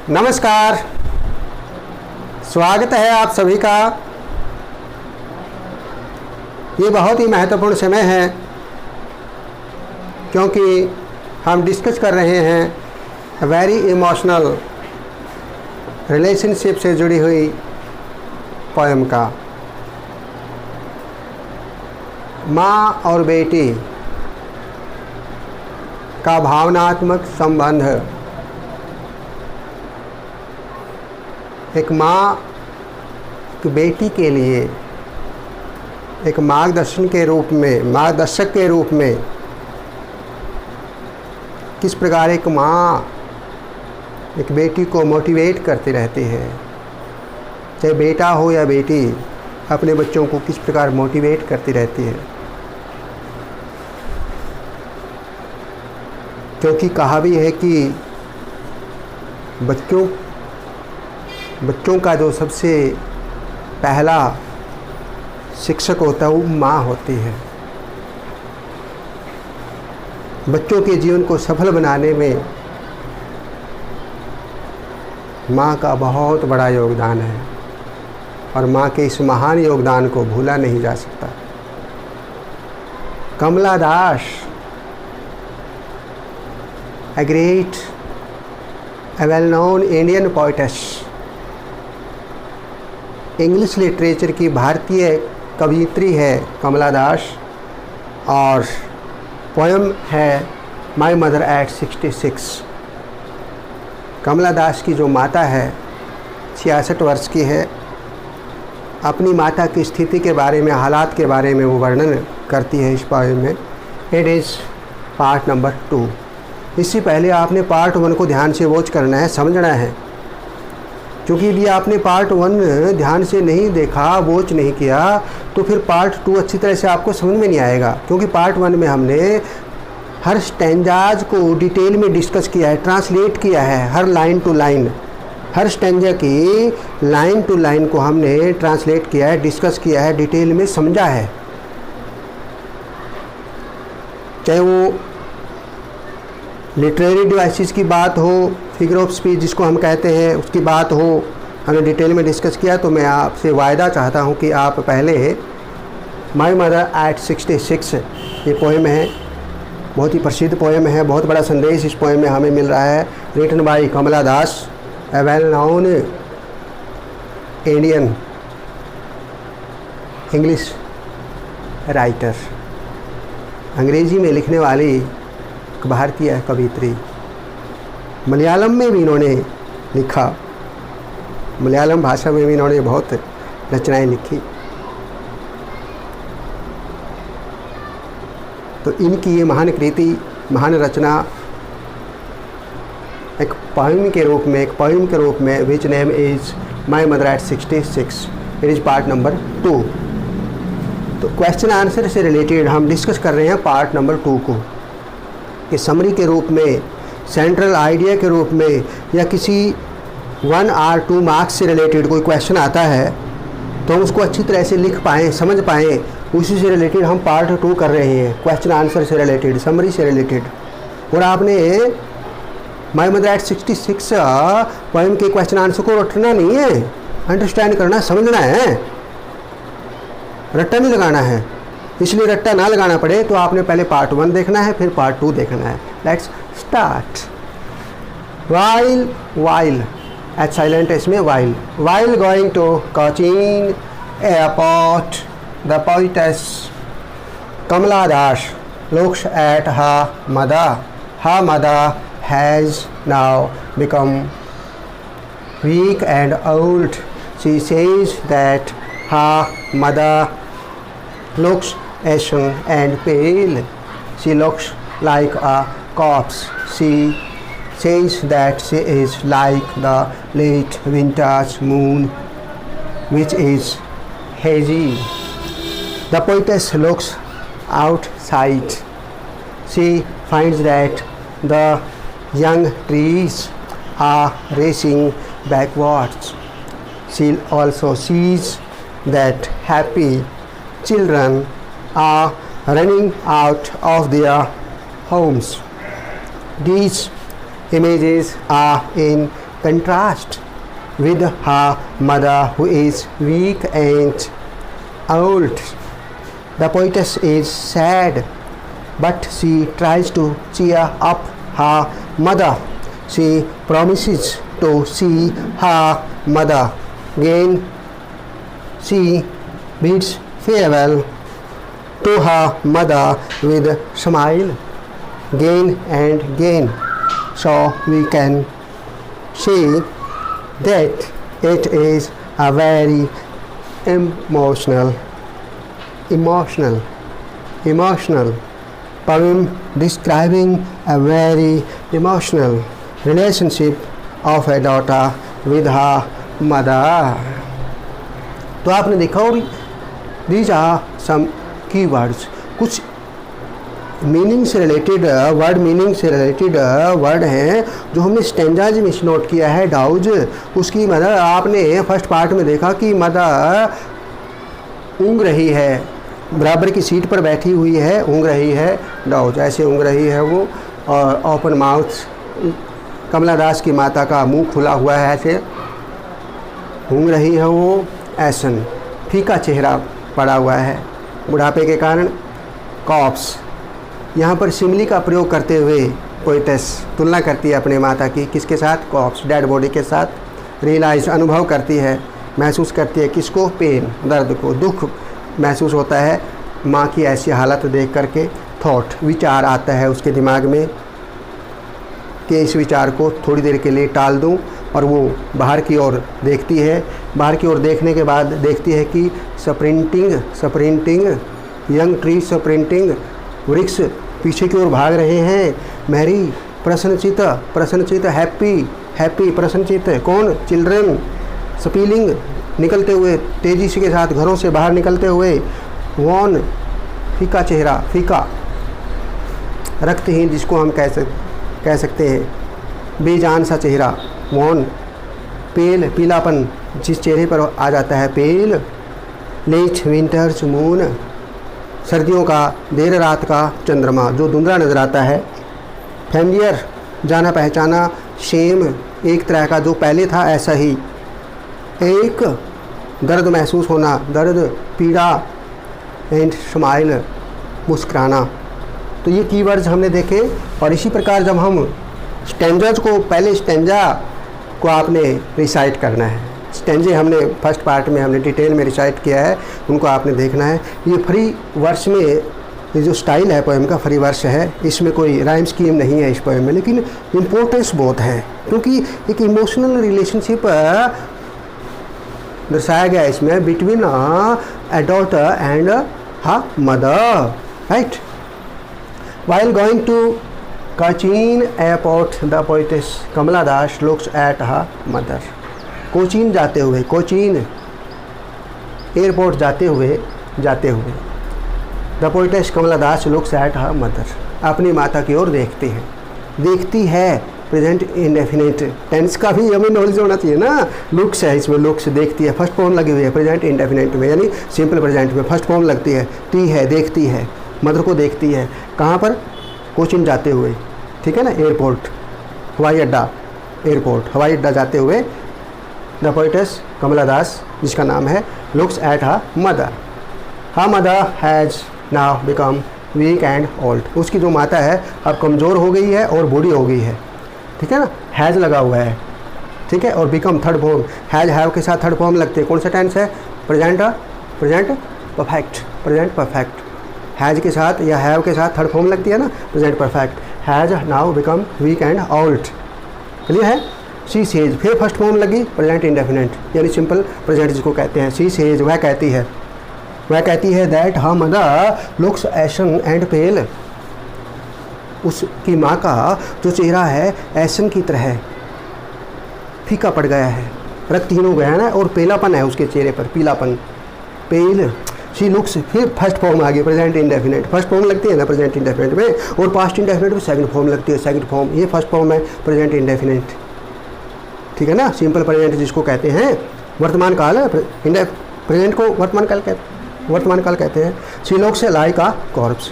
नमस्कार, स्वागत है आप सभी का। ये बहुत ही महत्वपूर्ण समय है क्योंकि हम डिस्कस कर रहे हैं वेरी इमोशनल रिलेशनशिप से जुड़ी हुई पोएम का। माँ और बेटी का भावनात्मक संबंध। एक माँ एक बेटी के लिए एक मार्गदर्शक के रूप में किस प्रकार एक माँ एक बेटी को मोटिवेट करती रहती है, चाहे बेटा हो या बेटी, अपने बच्चों को किस प्रकार मोटिवेट करती रहती है। क्योंकि कहा भी है कि बच्चों का जो सबसे पहला शिक्षक होता है वो माँ होती है। बच्चों के जीवन को सफल बनाने में माँ का बहुत बड़ा योगदान है और माँ के इस महान योगदान को भूला नहीं जा सकता। कमला दास, a well-known Indian poetess, English literature की भारतीय कवयित्री है कमला दास, और पोएम है माई मदर एट 66। कमला दास की जो माता है 66 वर्ष की है। अपनी माता की स्थिति के बारे में, हालात के बारे में वो वर्णन करती है इस पोएम में। It is part number 2। इससे पहले आपने पार्ट 1 को ध्यान से वॉच करना है, समझना है, क्योंकि यदि आपने पार्ट 1 ध्यान से नहीं देखा, वॉच नहीं किया, तो फिर पार्ट 2 अच्छी तरह से आपको समझ में नहीं आएगा। क्योंकि पार्ट 1 में हमने हर स्टैंजाज को डिटेल में डिस्कस किया है, ट्रांसलेट किया है, हर लाइन टू लाइन, हर स्टैंजा की लाइन टू लाइन को हमने ट्रांसलेट किया है, डिस्कस किया है, डिटेल में समझा है। चाहे वो लिटरेरी डिवाइसेस की बात हो, फिगर ऑफ स्पीच जिसको हम कहते हैं उसकी बात हो, हमने डिटेल में डिस्कस किया। तो मैं आपसे वायदा चाहता हूं कि आप पहले माई मदर एट 66 ये पोएम है, बहुत ही प्रसिद्ध पोएम है, बहुत बड़ा संदेश इस पोएम में हमें मिल रहा है। Written by Kamala Das, a well known Indian English writer, अंग्रेजी में लिखने वाली भारतीय कवयित्री। मलयालम में भी इन्होंने लिखा, मलयालम भाषा में भी इन्होंने बहुत रचनाएं लिखी। तो इनकी ये महान कृति, महान रचना एक पोएम के रूप में which name is my mother eight 66। It is part number 2। तो क्वेश्चन आंसर से रिलेटेड हम डिस्कस कर रहे हैं पार्ट नंबर 2 को, कि समरी के रूप में, सेंट्रल आइडिया के रूप में, या किसी 1 और 2 मार्क्स से रिलेटेड कोई क्वेश्चन आता है तो हम उसको अच्छी तरह से लिख पाएँ, समझ पाएँ, उसी से रिलेटेड हम पार्ट 2 कर रहे हैं, क्वेश्चन आंसर से रिलेटेड, समरी से रिलेटेड। और आपने माई मदर एट 66 पोएम के क्वेश्चन आंसर को रटना नहीं है, अंडरस्टैंड करना, समझना है, रट्टा नहीं लगाना है। इसलिए रट्टा ना लगाना पड़े तो आपने पहले पार्ट 1 देखना है, फिर पार्ट 2 देखना है। Let's start. while at silent इसमें while going to Cochin airport, the poetess Kamala Das looks at her mother. Her mother has now become weak and old. She says that her mother looks ashen and pale. She looks like a corpse. She says that she is like the late winter's moon, which is hazy. The poetess looks outside. She finds that the young trees are racing backwards. She also sees that happy children are running out of their homes. These images are in contrast with her mother who is weak and old. The poetess is sad, but she tries to cheer up her mother. She promises to see her mother again. She bids farewell to her mother with smile again and again. So we can see that it is a very emotional poem describing a very emotional relationship of a daughter with her mother. तो आपने देखा होगी these are some keywords, कुछ meaning से related word हैं जो हमने stanzas में नोट किया है। डाउज, उसकी मदर, आपने फर्स्ट पार्ट में देखा कि मदर ऊँग रही है, बराबर की सीट पर बैठी हुई है, ऊँग रही है। डाउज ऐसे ऊँग रही है वो, और ओपन माउथ, कमला दास की माता का मुंह खुला हुआ है, ऐसे ऊँग रही है वो। ऐसन, फीका चेहरा पड़ा हुआ है बुढ़ापे के कारण। कॉप्स, यहाँ पर सिमली का प्रयोग करते हुए पोएटेस तुलना करती है अपने माता की, किसके साथ? कॉप्स, डेड बॉडी के साथ। रियलाइज, अनुभव करती है, महसूस करती है, किसको? पेन, दर्द को, दुख महसूस होता है माँ की ऐसी हालत देख करके। थॉट, विचार आता है उसके दिमाग में कि इस विचार को थोड़ी देर के लिए टाल दूं, और वो बाहर की ओर देखती है। बाहर की ओर देखने के बाद देखती है कि स्प्रिंटिंग यंग ट्री स्प्रिंटिंग, वृक्ष पीछे की ओर भाग रहे हैं। मैरी, प्रसन्नचित, हैप्पी, प्रसन्नचित। कौन? चिल्ड्रन। स्पीलिंग, निकलते हुए, तेजी से के साथ घरों से बाहर निकलते हुए। वॉन, फीका चेहरा, फीका, रक्तहीन जिसको हम कह सकते हैं, बेजान सा चेहरा। वॉन, पेल, पीलापन जिस चेहरे पर आ जाता है, पेल। लेट विंटर्स मून, सर्दियों का देर रात का चंद्रमा जो धुंधला नज़र आता है। फैमिलियर, जाना पहचाना। शेम, एक तरह का जो पहले था ऐसा ही। एक, दर्द महसूस होना, दर्द, पीड़ा। एंड स्माइल, मुस्कुराना। तो ये कीवर्ड्स हमने देखे। और इसी प्रकार जब हम स्टेंजर्स को, पहले स्टेंजा को आपने रिसाइट करना है। स्टेंजे हमने फर्स्ट पार्ट में हमने डिटेल में रिसाइट किया है, उनको आपने देखना है। ये फ्री वर्स में, ये जो स्टाइल है पोएम का, फ्री वर्स है, इसमें कोई राइम स्कीम नहीं है इस पोएम में, लेकिन इम्पोर्टेंस बहुत है क्योंकि एक इमोशनल रिलेशनशिप दर्शाया गया है इसमें between a daughter and her mother, right. While going to Cochin airport, the poetess Kamala Das looks at her mother. Cochin जाते हुए, कोचीन एयरपोर्ट जाते हुए the poetess Kamala Das looks at her mother, अपनी माता की ओर देखती है। प्रेजेंट इंडेफिनिट टेंस का भी हमें नॉलेज होना चाहिए ना। लुक्स है इसमें, लुक्स, देखती है। फर्स्ट फॉर्म लगी हुई है प्रेजेंट इंडेफिनिट में, यानी सिंपल प्रेजेंट में फर्स्ट फॉर्म लगती है। ती है, देखती है, मदर को देखती है। कहाँ पर? कोचीन जाते हुए, ठीक है ना। एयरपोर्ट, हवाई अड्डा, एयरपोर्ट, हवाई अड्डा जाते हुए द पोएटेस कमला दास, जिसका नाम है, looks at her mother. Her mother has now become weak and old. उसकी जो माता है अब कमज़ोर हो गई है और बूढ़ी हो गई है, ठीक है ना। हैज़ लगा हुआ है, ठीक है। और become third form, has have के साथ थर्ड फॉर्म लगते हैं। कौन सा टेंस है? Present perfect. हैज़ के साथ या हैव के साथ थर्ड फॉर्म लगती है ना, present perfect. Has now become weak and old, clear है। शी सेज, फिर फर्स्ट फॉर्म लगी प्रेजेंट इंडेफिनिट, यानी सिंपल प्रेजेंट जिसको कहते हैं। शी सेज, वह कहती है that her mother looks ashen and pale. उसकी माँ का जो चेहरा है एसन की तरह फीका पड़ गया है, रक्तहीन हो गया है ना, और पेलापन है उसके चेहरे पर, पीलापन, पेल। शी लुक्स, फिर फर्स्ट फॉर्म आ गई प्रेजेंट इंडेफिनिट। फर्स्ट फॉर्म लगती है ना प्रेजेंट इंडेफिनिट में, और पास्ट इंडेफिनिट में सेकंड फॉर्म लगती है। सेकंड फॉर्म, ये फर्स्ट फॉर्म है प्रेजेंट इंडेफिनिट, ठीक है ना। सिंपल प्रेजेंट जिसको कहते हैं, वर्तमान काल है, प्रेजेंट को वर्तमान काल कहते हैं। She looks like a corpse,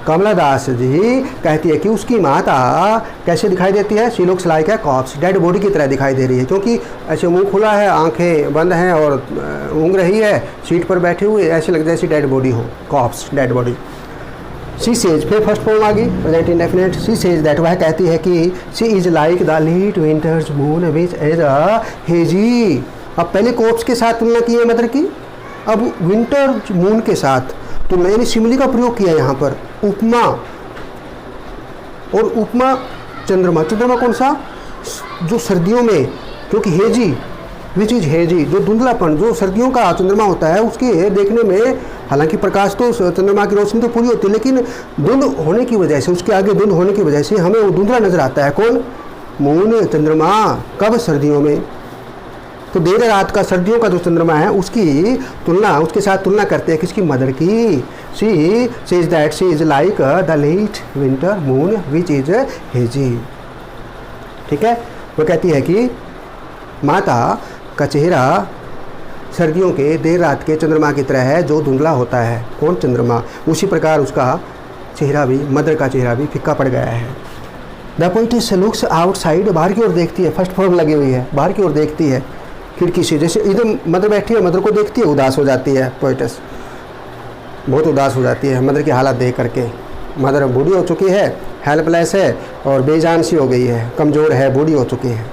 Kamala Das ji कहती है कि उसकी माता कैसे दिखाई देती है, she looks like a corpse, dead body की तरह दिखाई दे रही है, क्योंकि ऐसे मुंह खुला है, आंखें बंद हैं और ऊँग रही है सीट पर बैठे हुए, ऐसे लगता है जैसे डेड बॉडी हो, corpse, dead body. She says, फिर फर्स्ट फॉर्म आ गई present indefinite. She says that, वह कहती है कि she is like the late winter's moon which is a hazy. अब पहले कॉप्स के साथ तुलना की है मदर की, अब विंटर मून के साथ तुलना, यानी सिमिली का प्रयोग किया यहाँ पर, उपमा। और उपमा चंद्रमा, चंद्रमा कौन सा, जो सर्दियों में, क्योंकि हेजी, विच इज हेजी, जो धुंधलापन, जो सर्दियों का चंद्रमा होता है उसके देखने में, हालांकि प्रकाश तो चंद्रमा की रोशनी तो पूरी होती है, लेकिन धुंध होने की वजह से, उसके आगे धुंध होने की वजह से हमें वो धुंधला नजर आता है। कौन, मून, चंद्रमा। कब, सर्दियों में। तो देर रात का सर्दियों का जो चंद्रमा है उसकी तुलना, उसके साथ तुलना करते हैं किसकी, मदर की। She says that she is like the late winter moon which is hazy. ठीक है, वो कहती है कि माता का चेहरा सर्दियों के देर रात के चंद्रमा की तरह है जो धुंधला होता है। कौन, चंद्रमा। उसी प्रकार उसका चेहरा भी, मदर का चेहरा भी फीका पड़ गया है। द पोएटेस लुक्स आउटसाइड, बाहर की ओर देखती है, फर्स्ट फॉर्म लगी हुई है, बाहर की ओर देखती है खिड़की से, जैसे इधर मदर बैठी है, मदर को देखती है, उदास हो जाती है पोएटेस, बहुत उदास हो जाती है मदर की हालत देख करके। मदर बूढ़ी हो चुकी है, हेल्पलेस है और बेजान सी हो गई है, कमज़ोर है, बूढ़ी हो चुकी है।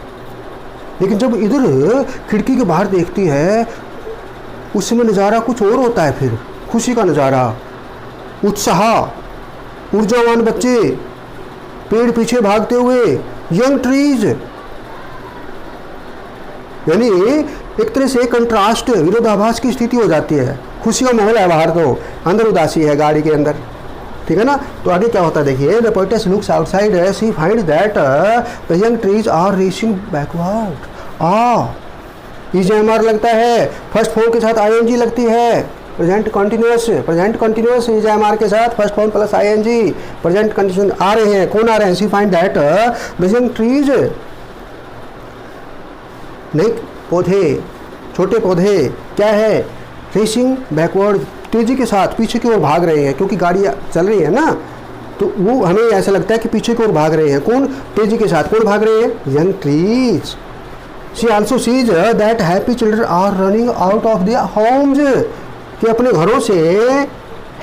लेकिन जब इधर खिड़की के बाहर देखती है उस समय नज़ारा कुछ और होता है, फिर खुशी का नज़ारा, उत्साह, ऊर्जावान बच्चे पेड़ पीछे भागते हुए, यंग ट्रीज, यानी एक तरह से कंट्रास्ट, विरोधाभास की स्थिति हो जाती है। खुशी का माहौल है बाहर, तो अंदर उदासी है गाड़ी के अंदर। ठीक है ना। तो आगे क्या होता है देखिए, the poetess looks outside, she find that the young trees are racing backward. EJMR लगता है, फर्स्ट फॉर्म के साथ ING लगती है, प्रेजेंट कंटिन्यूस EJMR के साथ first form plus ING, present condition आ रहे हैं। कौन आ रहे हैं, she find that the young trees, नए पौधे, छोटे पौधे क्या है, रेसिंग बैकवर्ड, तेजी के साथ पीछे की ओर भाग रहे हैं, क्योंकि गाड़ियाँ चल रही है ना, तो वो हमें ऐसा लगता है कि पीछे की ओर भाग रहे हैं। कौन, तेजी के साथ, कौन भाग रहे हैं, young trees. She also sees that happy children are running out of their homes, कि अपने घरों से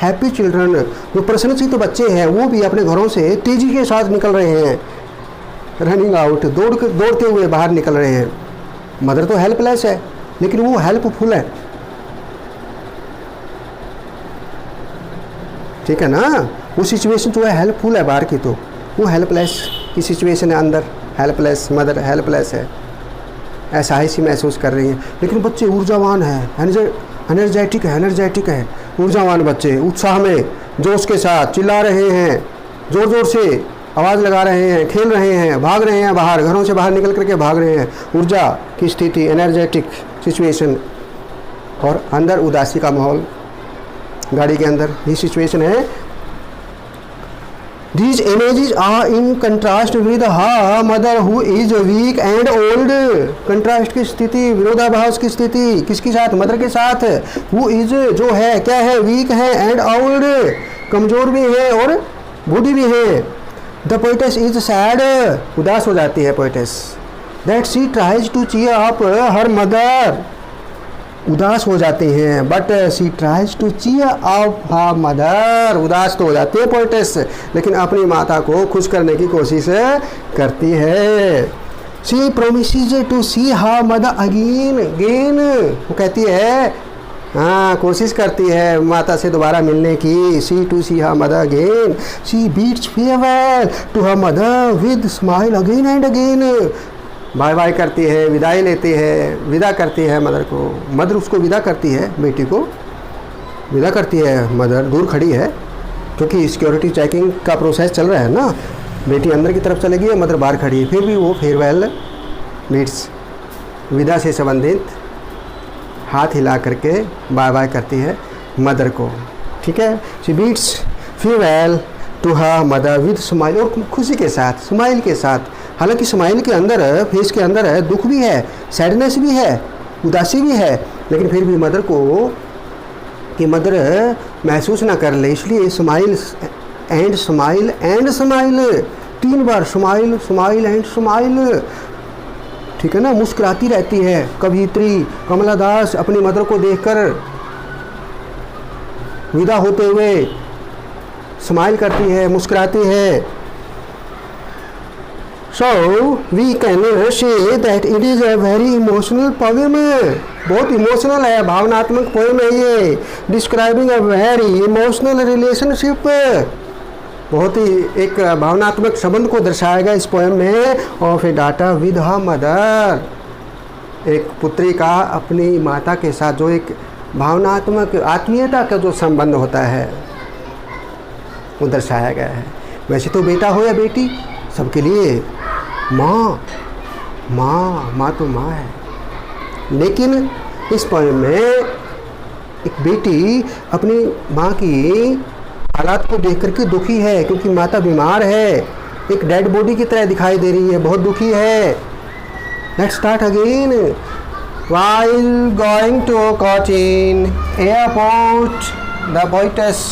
हैप्पी चिल्ड्रन, जो प्रसन्नचित्त बच्चे हैं, वो भी अपने घरों से तेजी के साथ निकल रहे हैं, रनिंग आउट, दौड़ते हुए बाहर निकल रहे हैं। मदर तो हेल्पलेस है, लेकिन वो हेल्पफुल है। ठीक है ना, वो सिचुएशन जो है हेल्पफुल है बाहर की, तो वो हेल्पलेस की सिचुएशन है अंदर, हेल्पलेस, मदर हेल्पलेस है, ऐसा ही सी महसूस कर रही है। लेकिन बच्चे ऊर्जावान है, एनर्जेटिक है, ऊर्जावान बच्चे उत्साह में, जोश के साथ चिल्ला रहे हैं, ज़ोर ज़ोर से आवाज़ लगा रहे हैं, खेल रहे हैं, भाग रहे हैं बाहर, घरों से बाहर निकल करके भाग रहे हैं। ऊर्जा की स्थिति, एनर्जेटिक सिचुएशन, और अंदर उदासी का माहौल गाड़ी के अंदर, ये सिचुएशन है। These images are in contrast with her mother who is weak and old. Contrast की स्थिति, विरोधाभास की स्थिति, किसके साथ, मदर के साथ। Who is, जो है, क्या है, वीक है, and old, कमज़ोर भी है और बूढ़ी भी है। The poetess is sad, उदास हो जाती है poetess. That she tries to cheer up her mother, उदास हो जाते हैं, but she tries to cheer up her mother, उदास तो हो जाती है पोएटेस, लेकिन अपनी माता को खुश करने की कोशिश करती है। She promises to see her mother again, वो कहती है, हाँ, कोशिश करती है माता से दोबारा मिलने की। See to see her mother again, she bids farewell to her mother with smile again and again, bye bye करती है, विदाई लेती है, विदा करती है मदर को। मदर उसको विदा करती है, बेटी को विदा करती है। मदर दूर खड़ी है, क्योंकि सिक्योरिटी चेकिंग का प्रोसेस चल रहा है ना, बेटी अंदर की तरफ चलेगी है, मदर बाहर खड़ी है, फिर भी वो फेयरवेल मीट्स, विदा से संबंधित हाथ हिला करके बाय बाय करती है मदर को। ठीक है, she bids farewell to her mother with smile, और खुशी के साथ, स्माइल के साथ। हालांकि स्माइल के अंदर, फेस के अंदर है, दुख भी है, सैडनेस भी है, उदासी भी है, लेकिन फिर भी मदर को कि मदर महसूस ना कर ले, इसलिए smile and smile, and smile, 3 bar smile smile and smile, ठीक है ना। मुस्कुराती रहती है कवयित्री कमला दास अपनी मदर को देखकर विदा होते हुए स्माइल करती है, मुस्कुराती है। So we can say that it is a very emotional poem। बहुत इमोशनल है, भावनात्मक पोएम है ये, describing a very emotional relationship. बहुत ही एक भावनात्मक संबंध को दर्शाया गया इस पोएम में। Of A data with her mother, एक पुत्री का अपनी माता के साथ जो एक भावनात्मक आत्मीयता का जो संबंध होता है वो दर्शाया गया है। वैसे तो बेटा हो या बेटी सबके लिए माँ माँ माँ तो माँ है, लेकिन इस पोएम में एक बेटी अपनी माँ की हालात को देख करके दुखी है, क्योंकि माता बीमार है, एक डेड बॉडी की तरह दिखाई दे रही है, बहुत दुखी है। Let's start again. While going to Cochin airport, the poetess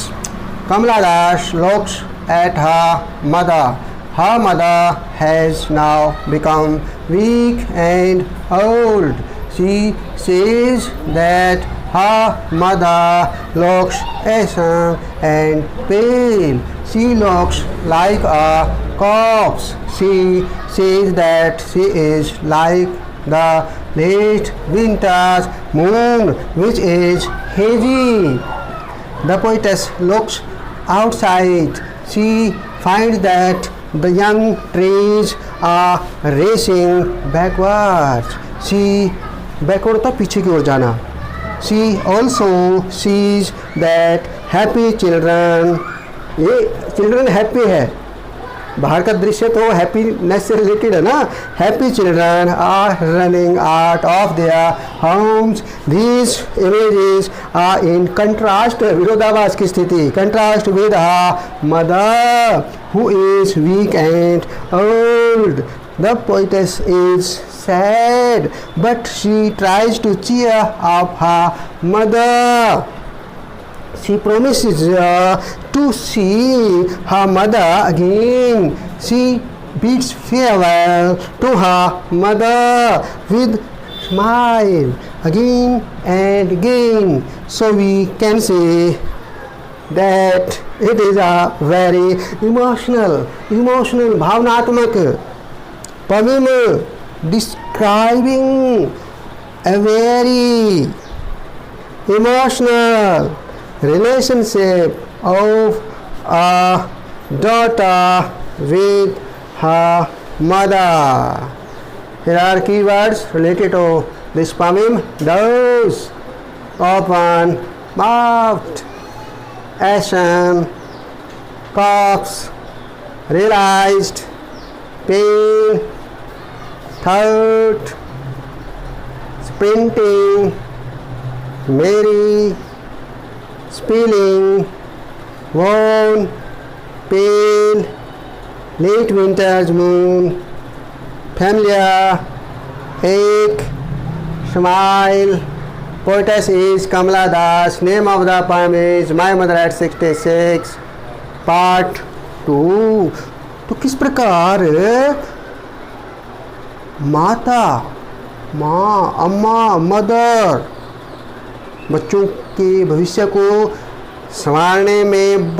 Kamala Das looks at her mother. Her mother has now become weak and old. She says that her mother looks ashen and pale. She looks like a corpse. She says that she is like the late winter's moon, which is hazy. The poetess looks outside. She finds that the young trees are racing backwards. Backward होता पीछे की ओर जाना। She also sees that happy children, ये children happy है, बाहर का दृश्य तो हैप्पीनेस से रिलेटेड है ना। Happy children are running out of their homes. These images are in contrast, विरोधाभास की स्थिति, contrast with her mother who is weak and old. The poetess is sad but she tries to cheer up her mother. She promises to see her mother again. She bids farewell to her mother with smile again and again. So we can say that it is a very emotional भावनात्मक poem describing a very emotional relationship of a daughter with her mother. Here are keywords related to this poem. Those open mouthed, ashen, corpse, realized, pain, thought, sprinting, merry, spilling, worn, pale, late winter's moon, familiar, ache, smile. Poetess is Kamala Das. Name of the poem is My Mother at 66, Part 2. तो किस प्रकार माता, माँ, अम्मा, mother बच्चों के भविष्य को संवारने में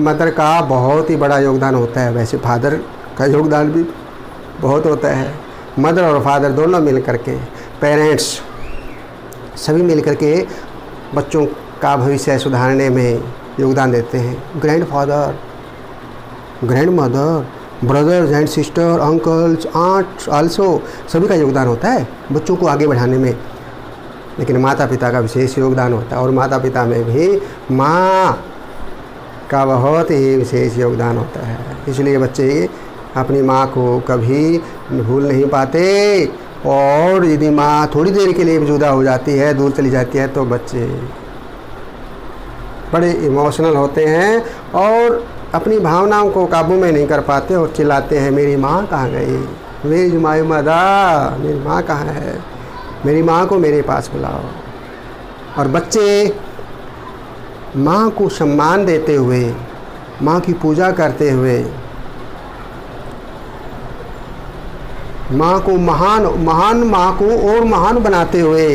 मदर का बहुत ही बड़ा योगदान होता है। वैसे फादर का योगदान भी बहुत होता है। मदर और फादर दोनों मिल करके, पेरेंट्स सभी मिल करके बच्चों का भविष्य सुधारने में योगदान देते हैं। Grandfather, grandmother, brothers and sister, uncles, aunts also, सभी का योगदान होता है बच्चों को आगे बढ़ाने में। लेकिन माता पिता का विशेष योगदान होता है, और माता पिता में भी माँ का बहुत ही विशेष योगदान होता है। इसलिए बच्चे अपनी माँ को कभी भूल नहीं पाते, और यदि माँ थोड़ी देर के लिए भी जुदा हो जाती है, दूर चली जाती है, तो बच्चे बड़े इमोशनल होते हैं और अपनी भावनाओं को काबू में नहीं कर पाते और चिल्लाते हैं, मेरी माँ कहाँ गई, वेयर इज माय मदर, मेरी माँ कहाँ है, मेरी माँ को मेरे पास बुलाओ। और बच्चे माँ को सम्मान देते हुए माँ की पूजा करते हुए, माँ को महान माँ को और महान बनाते हुए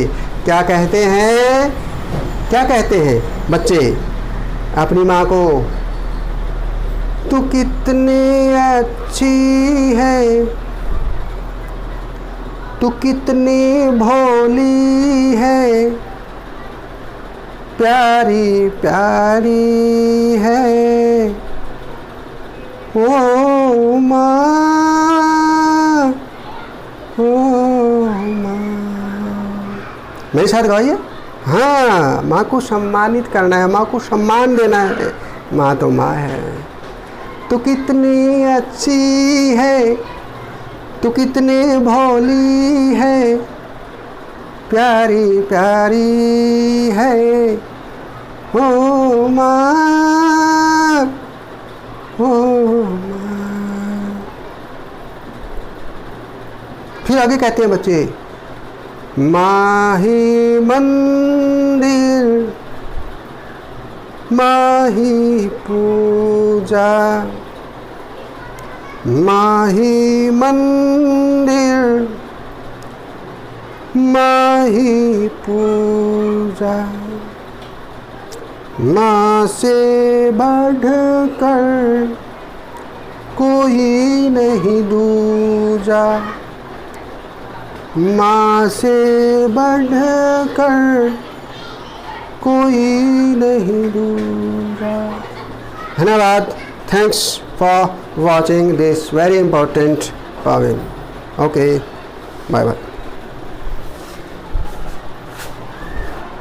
क्या कहते हैं, क्या कहते हैं बच्चे अपनी माँ को? तू कितनी अच्छी है, तू कितनी भोली है, प्यारी प्यारी है ओ माँ, ओ माँ। मेरे साथ गाइए। हाँ, माँ को सम्मानित करना है, माँ को सम्मान देना है। माँ तो माँ है। तू कितनी अच्छी है, तू कितनी भोली है, प्यारी प्यारी है ओ माँ, ओ माँ। फिर आगे कहते हैं बच्चे, माही मंदिर, माही पूजा, माही मंदिर, माही पूजा, माँ से बढ़कर कोई नहीं दूजा, माँ से बढ़कर कोई नहीं दूजा। धन्यवाद। Thanks for watching this very important poem. Okay, bye bye.